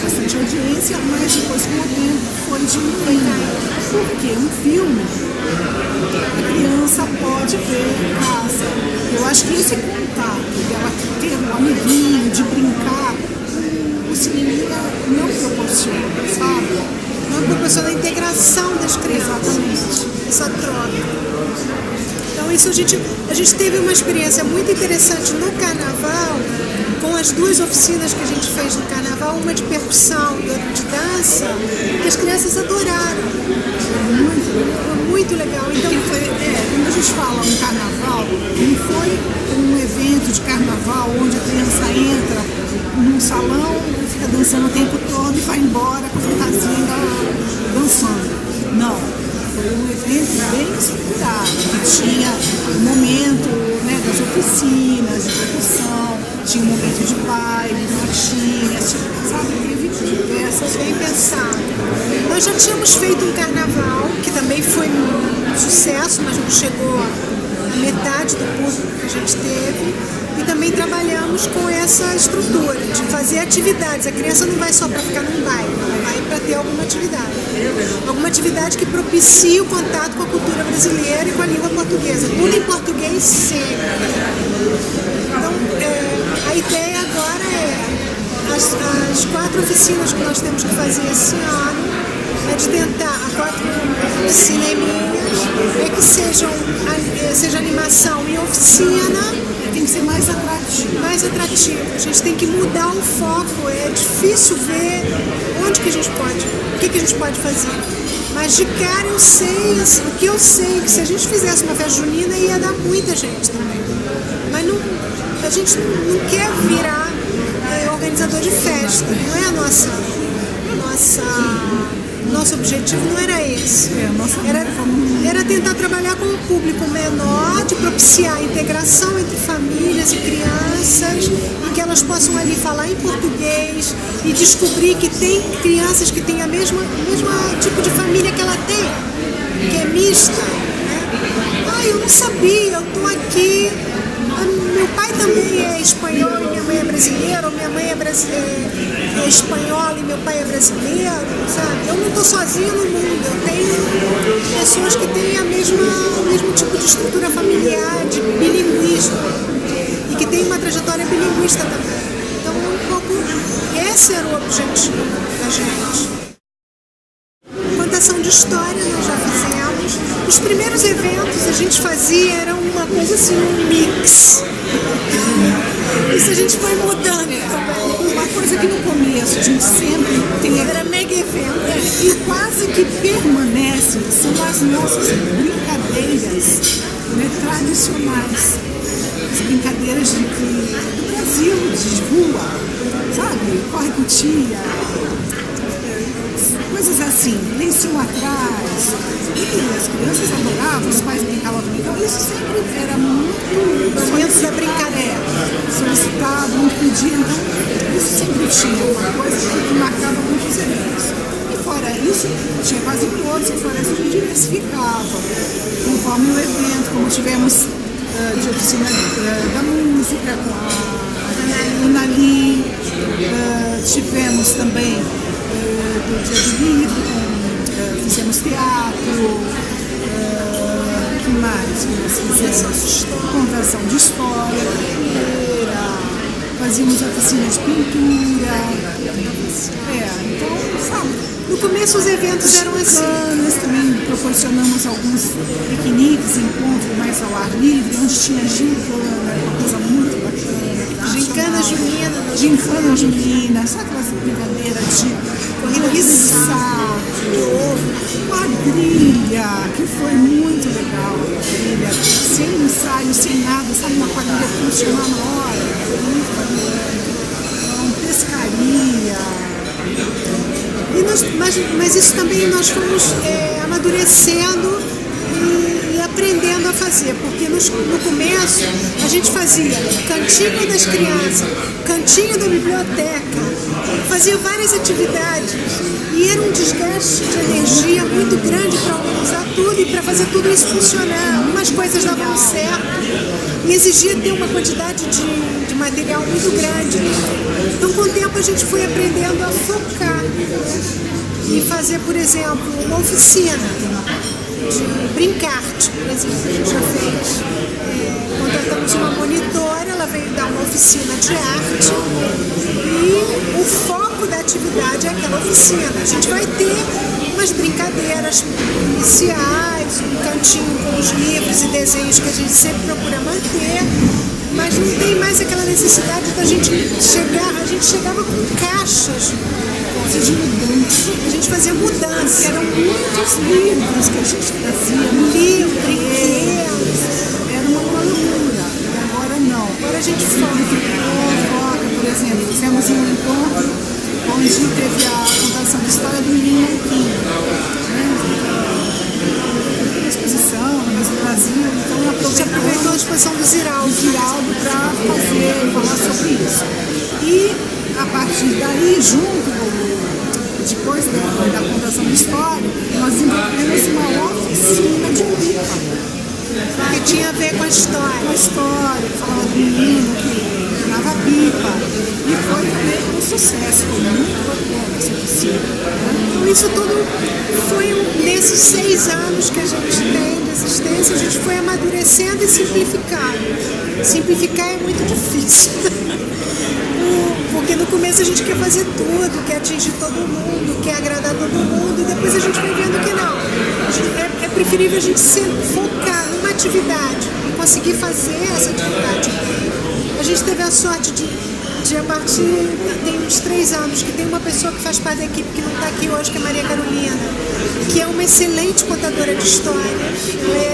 bastante audiência, mas depois com o tempo foi diminuindo. Porque um filme a criança pode ver em casa. Eu acho que esse contato dela ter um amiguinho, de brincar, o cinema não proporciona, sabe? Não proporciona a integração das crianças, essa troca. Então isso a gente teve uma experiência muito interessante no carnaval, com as duas oficinas que a gente fez no carnaval, uma de percussão e outra de dança, que as crianças adoraram. Muito legal. Então, quando a gente fala um carnaval, não foi um evento de carnaval onde a criança entra num salão e fica dançando o tempo todo e vai embora com a fantasia dançando. Não. Foi um evento bem estruturado, que tinha o momento, né, das oficinas, de percussão, tinha um momento de baile, marchinhas, sabe? Teve diversas. Bem pensado. Nós já tínhamos feito um carnaval, que também foi um sucesso, mas não chegou a metade do público que a gente teve. E também trabalhamos com essa estrutura de fazer atividades. A criança não vai só para ficar num baile, ela vai para ter alguma atividade. Alguma atividade que propicie o contato com a cultura brasileira e com a língua portuguesa. Tudo em português sempre. Então, a ideia agora as 4 oficinas que nós temos que fazer esse ano é de tentar, 4 cineminhas, que seja animação e oficina. Tem que ser mais atrativo. Mais atrativo. A gente tem que mudar o foco. É difícil ver onde que a gente pode, o que a gente pode fazer. Mas de cara eu sei, assim, o que eu sei, que se a gente fizesse uma festa junina ia dar muita gente também. Mas não, a gente não quer virar organizador de festa. Não é nosso objetivo não era esse. Era tentar trabalhar com um público menor, de propiciar a integração entre famílias e crianças, e que elas possam ali falar em português e descobrir que tem crianças que têm a mesma tipo de família que ela tem, que é mista. Né? Eu não sabia, eu estou aqui. Meu pai também é espanhol e minha mãe é brasileira, ou minha mãe é espanhola e meu pai é brasileiro, sabe? Eu não estou sozinha no mundo, eu tenho pessoas que têm o mesmo tipo de estrutura familiar, de bilinguismo, e que têm uma trajetória bilinguista também. Então, um pouco, esse era o objetivo da gente. Contação de história nós já fizemos. Os primeiros eventos a gente fazia, era uma coisa assim, um mix. Isso a gente foi mudando também. Uma coisa que no começo a gente sempre tem. Era mega evento. E quase que permanece são as nossas brincadeiras, né, tradicionais. As brincadeiras do Brasil, de rua, sabe? Corre com tia. coisas assim, lencinho atrás. E as crianças adoravam, os pais brincavam também. Então isso sempre era muito Momentos da brincadeira. solicitado, muito pedido. Então isso sempre tinha uma coisa que marcava muitos eventos. E fora isso, tinha quase todos, e fora isso a gente diversificava. Conforme o evento, como tivemos de oficina da música com a Unali, tivemos também do Dia do Livro, fizemos teatro, que mais? Nós fizemos contação de história, fazíamos oficinas de pintura. Então, sabe? No começo os eventos eram assim. Nós também proporcionamos alguns piqueniques, encontros mais ao ar livre, onde tinha gincana, uma coisa muito bacana. Gincana junina. Gincana junina, sabe aquelas brincadeiras de corrida de saco, quadrilha, que foi muito legal. Quadrilha, sem ensaio, sem nada, sabe, uma quadrilha funcionar na hora, foi muito bacana. Então, pescaria. Mas isso também nós fomos amadurecendo e aprendendo a fazer, porque no começo a gente fazia cantinho das crianças, cantinho da biblioteca, fazia várias atividades e era um desgaste de energia muito grande para organizar tudo e para fazer tudo isso funcionar. Algumas coisas davam certo e exigia ter uma quantidade de material muito grande. Então, com o tempo, a gente foi aprendendo a focar e fazer, por exemplo, uma oficina de brincar-te, por exemplo. A gente já fez. Contratamos uma monitora, ela veio dar uma oficina de arte e o foco da atividade é aquela oficina. A gente vai ter umas brincadeiras iniciais, um cantinho com os livros e desenhos que a gente sempre procura manter, mas não tem mais aquela necessidade da gente chegar. A gente chegava com caixas de mudança. A gente fazia mudança. Eram muitos livros que a gente trazia. Brinquedos. Era uma loucura. E agora não. Agora a gente foca, por exemplo, fizemos um encontro onde teve a contação da história do menino Louquinho. Uma exposição na Casa do Brasil. Então a gente aproveitou a exposição do Ziraldo para falar sobre isso. E a partir daí, depois da contação da história, nós desenvolvemos uma oficina de pipa. Que tinha a ver com a história. Com a história, que falava do menino que tomava pipa. E foi também um sucesso, foi muito bacana essa oficina. Então isso tudo foi nesses 6 anos que a gente tem de existência, a gente foi amadurecendo e simplificando. Simplificar é muito difícil. Porque no começo a gente quer fazer tudo, quer atingir todo mundo, quer agradar todo mundo, e depois a gente vai vendo que não. É preferível a gente se focar numa atividade e conseguir fazer essa atividade. A gente teve a sorte de a partir, tem uns 3 anos, que tem uma pessoa que faz parte da equipe que não está aqui hoje, que é a Maria Carolina, que é uma excelente contadora de história.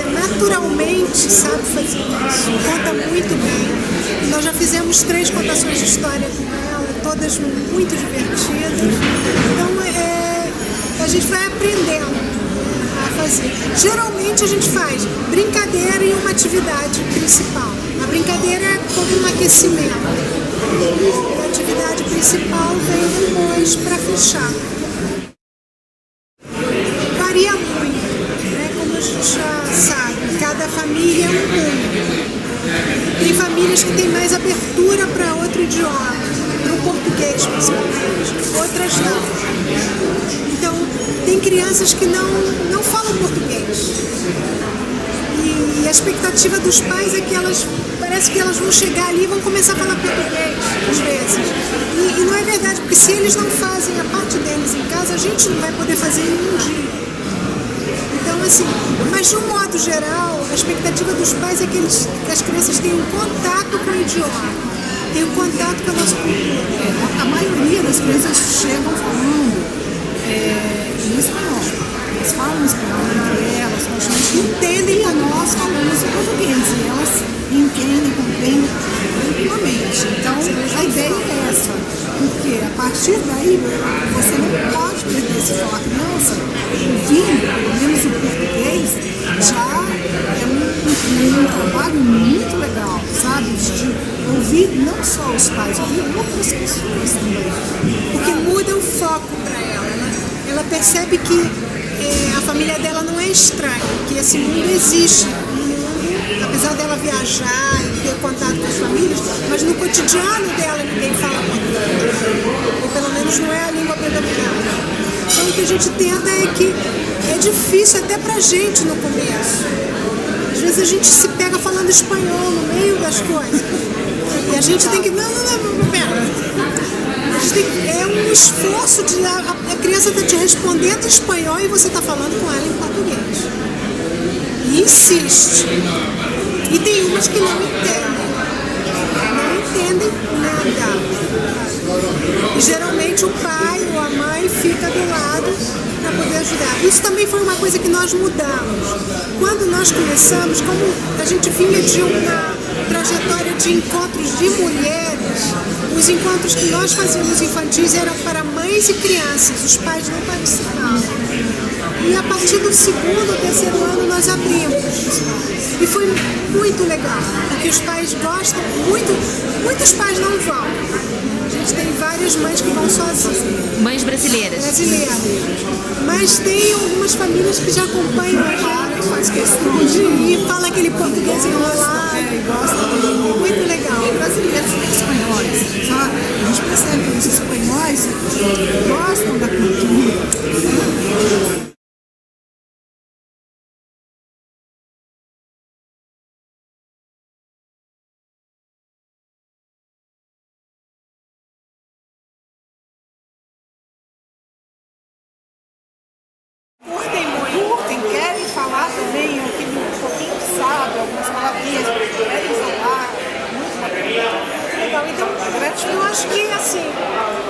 Ela naturalmente sabe fazer isso, conta muito bem. E nós já fizemos 3 contações de história com ela, todas muito divertidas. Então a gente vai aprendendo a fazer. Geralmente a gente faz brincadeira e uma atividade principal. A brincadeira é como um aquecimento. A atividade principal vem depois para fechar. Varia muito, né? Como a gente já sabe, cada família é um mundo. Tem famílias que têm mais abertura para outro idioma, para o português principalmente, outras não. Então, tem crianças que não falam português. E a expectativa dos pais é que parece que elas vão chegar ali e vão começar a falar português, às vezes. E não é verdade, porque se eles não fazem a parte deles em casa, a gente não vai poder fazer em um dia. Então, assim, mas de um modo geral, a expectativa dos pais é que as crianças tenham contato com o idioma, tenham contato com a nossa cultura. A maioria das crianças chegam falando em espanhol. Elas falam espanhol entre elas, mas entendem a nós falamos em português. E elas entendem, compreendem tranquilamente. Então, a ideia é essa. Porque a partir daí, você não pode perder esse falar criança, ouvindo, pelo menos o português, já é um trabalho muito legal, sabe? De ouvir não só os pais, ouvir outras pessoas também. Porque muda o foco para ela, né? Ela percebe que a família dela não é estranha, que esse mundo existe. Apesar dela viajar e ter contato com as famílias, mas no cotidiano dela ninguém fala português, ou pelo menos não é a língua predominante. Então o que a gente tenta é que é difícil até pra gente no começo. Às vezes a gente se pega falando espanhol no meio das coisas. E a gente tem que... Não, pera. É um esforço de... A criança está te respondendo em espanhol e você está falando com ela em português. E insiste. E tem umas que não entendem. Não entendem nada. E geralmente o pai ou a mãe fica do lado para poder ajudar. Isso também foi uma coisa que nós mudamos. Quando nós começamos, como a gente vinha de uma trajetória de encontros de mulheres, os encontros que nós fazíamos infantis eram para mães e crianças, os pais não participavam. E a partir do segundo ou terceiro ano nós abrimos. E foi muito legal, porque os pais gostam muito, muitos pais não vão. A gente tem várias mães que vão sozinhas. Mães brasileiras. Mas tem algumas famílias que já acompanham a gente, faz questão de ir, fala aquele português enrolado. Muito legal. Brasileiros e espanhóis, sabe? A gente percebe que os espanhóis gostam da cultura. Curtem, querem falar também um pouquinho que sabe, algumas palavrinhas, querem falar, muito legal. Então, eu acho que, assim,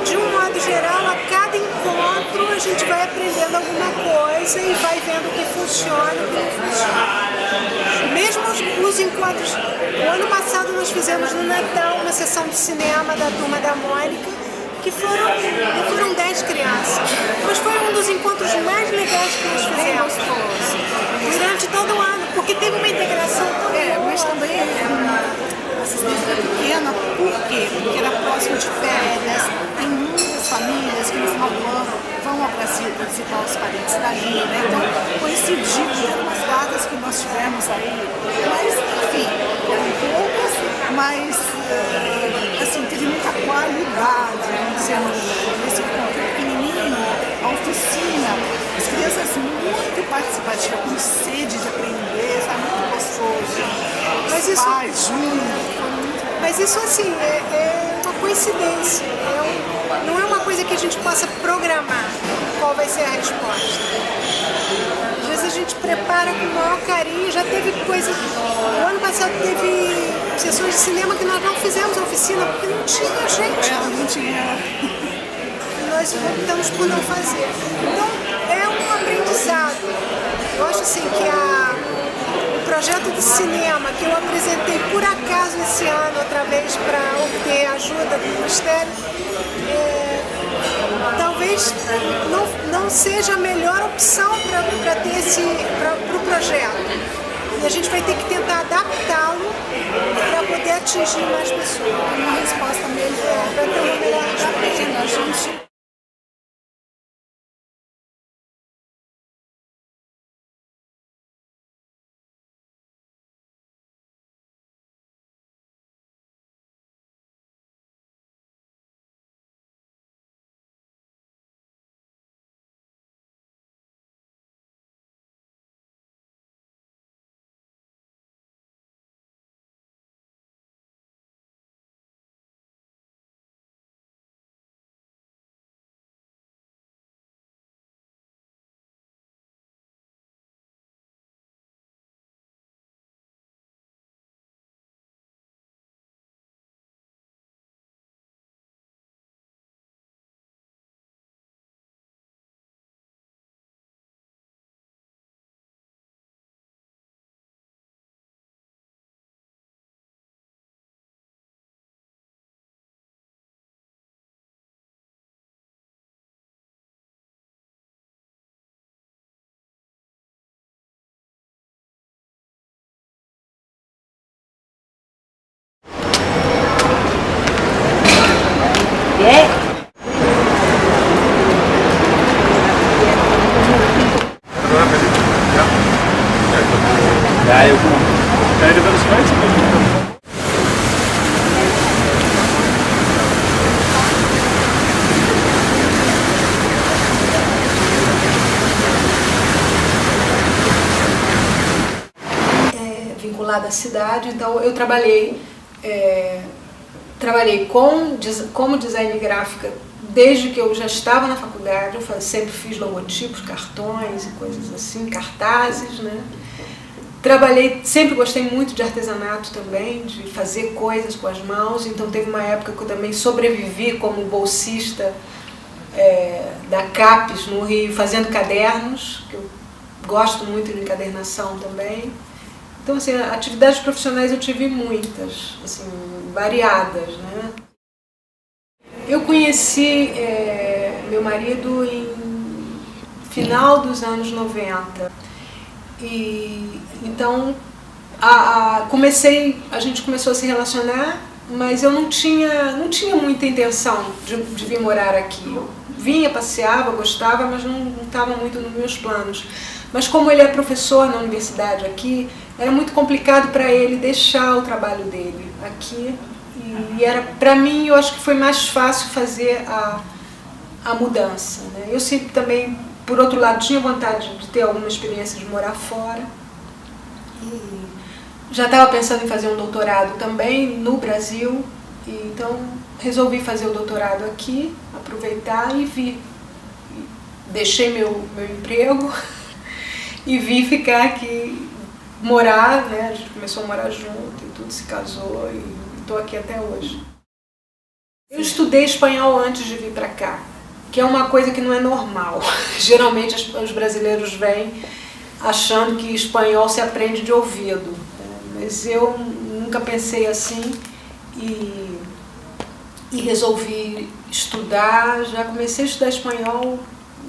de um modo geral, a cada encontro a gente vai aprendendo alguma coisa e vai vendo o que funciona e o que não funciona. Mesmo os encontros, o ano passado nós fizemos no Natal uma sessão de cinema da Turma da Mônica, que foram 10 crianças, mas foi um dos encontros mais legais que nós fizemos durante todo o ano, porque teve uma integração tão boa. Mas também a assistência era pequena, por quê? Porque era próximo de férias, tem muitas famílias que no final do ano vão ao Brasil para visitar os parentes daí, né? Então coincidiu com algumas datas que nós tivemos aí, mas enfim, eram poucas, mas assim, teve muita qualidade, sendo esse encontro pequenininho, a oficina, as crianças muito participativas, com sede de aprender, sabe, muito gostoso. Mas os pais juntos. Mas isso, assim, é uma coincidência, não é uma coisa que a gente possa programar qual vai ser a resposta. Às vezes a gente prepara com o maior carinho, já teve coisa... O ano passado teve sessões de cinema que nós não fizemos a oficina, porque não tinha gente. Não tinha. Nós optamos por não fazer. Então, é um aprendizado. Eu acho assim que o projeto de cinema que eu apresentei por acaso esse ano, outra vez para obter ajuda do Ministério, talvez não seja a melhor opção para ter para o projeto. E a gente vai ter que tentar adaptá-lo para poder atingir mais pessoas. Uma resposta melhor. Para ter uma melhor resposta. Vinculada à cidade, então eu trabalhei como design gráfica desde que eu já estava na faculdade. Eu sempre fiz logotipos, cartões e coisas assim, cartazes, né? Trabalhei, sempre gostei muito de artesanato também, de fazer coisas com as mãos, então teve uma época que eu também sobrevivi como bolsista da CAPES no Rio, fazendo cadernos, que eu gosto muito de encadernação também. Então, assim, atividades profissionais eu tive muitas, assim, variadas, né? Eu conheci meu marido em final dos anos 90. E então a gente começou a se relacionar, mas eu não tinha muita intenção de vir morar aqui. Eu vinha, passeava, gostava, mas não estava muito nos meus planos. Mas como ele é professor na universidade aqui, era muito complicado para ele deixar o trabalho dele aqui. E era, para mim, eu acho que foi mais fácil fazer a mudança, né? Eu sempre também, por outro lado, tinha vontade de ter alguma experiência de morar fora. E já estava pensando em fazer um doutorado também no Brasil. E então resolvi fazer o doutorado aqui, aproveitar e vir. Deixei meu emprego e vim ficar aqui, morar, né? A gente começou a morar junto e tudo, se casou e estou aqui até hoje. Eu estudei espanhol antes de vir para cá, que é uma coisa que não é normal. Geralmente os brasileiros vêm achando que espanhol se aprende de ouvido, né? Mas eu nunca pensei assim e resolvi estudar. Já comecei a estudar espanhol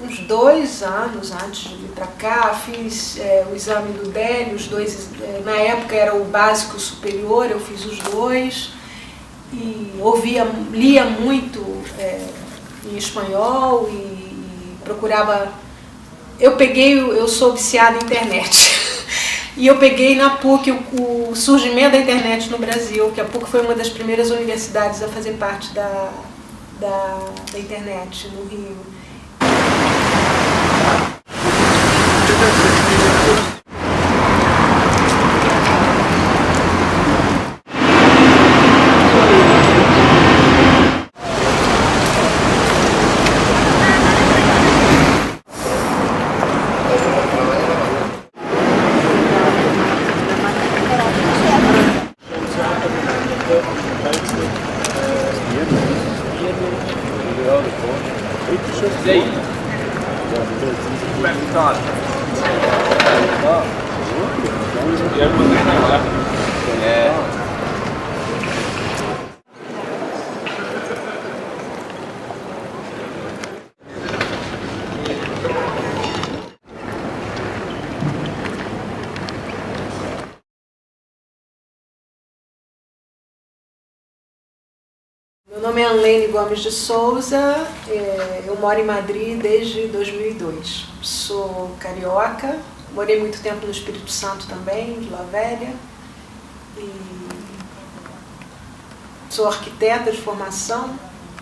uns 2 anos antes de vir para cá. Fiz o exame do DEL, os dois, na época era o básico e o superior, eu fiz os 2 e lia muito em espanhol e procurava. Eu sou viciada em internet e eu peguei na PUC o surgimento da internet no Brasil, que a PUC foi uma das primeiras universidades a fazer parte da internet no Rio. Meu nome é Anlene Gomes de Souza, eu moro em Madrid desde 2002. Sou carioca, morei muito tempo no Espírito Santo também, de Vila Velha. E sou arquiteta de formação,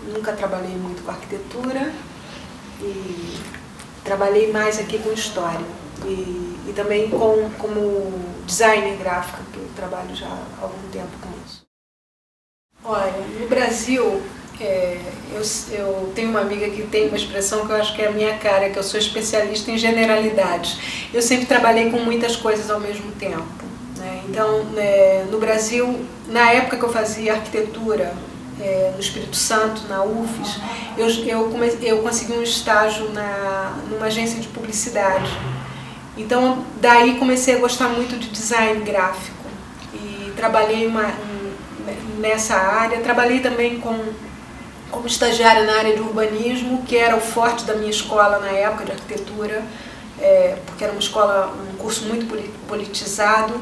nunca trabalhei muito com arquitetura e trabalhei mais aqui com história. E também como designer gráfico, que eu trabalho já há algum tempo com isso. Olha, no Brasil, eu tenho uma amiga que tem uma expressão que eu acho que é a minha cara, que eu sou especialista em generalidades. Eu sempre trabalhei com muitas coisas ao mesmo tempo, né? Então, no Brasil, na época que eu fazia arquitetura no Espírito Santo, na UFES, eu consegui um estágio numa agência de publicidade. Então, daí comecei a gostar muito de design gráfico e trabalhei nessa área. Trabalhei também como estagiária na área de urbanismo, que era o forte da minha escola na época de arquitetura, porque era um curso muito politizado.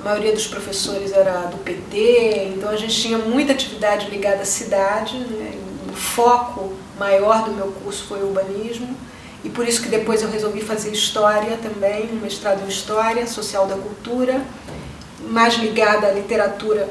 A maioria dos professores era do PT, então a gente tinha muita atividade ligada à cidade, né, no foco maior do meu curso foi o urbanismo, e por isso que depois eu resolvi fazer História também, um mestrado em História Social da Cultura, mais ligada à literatura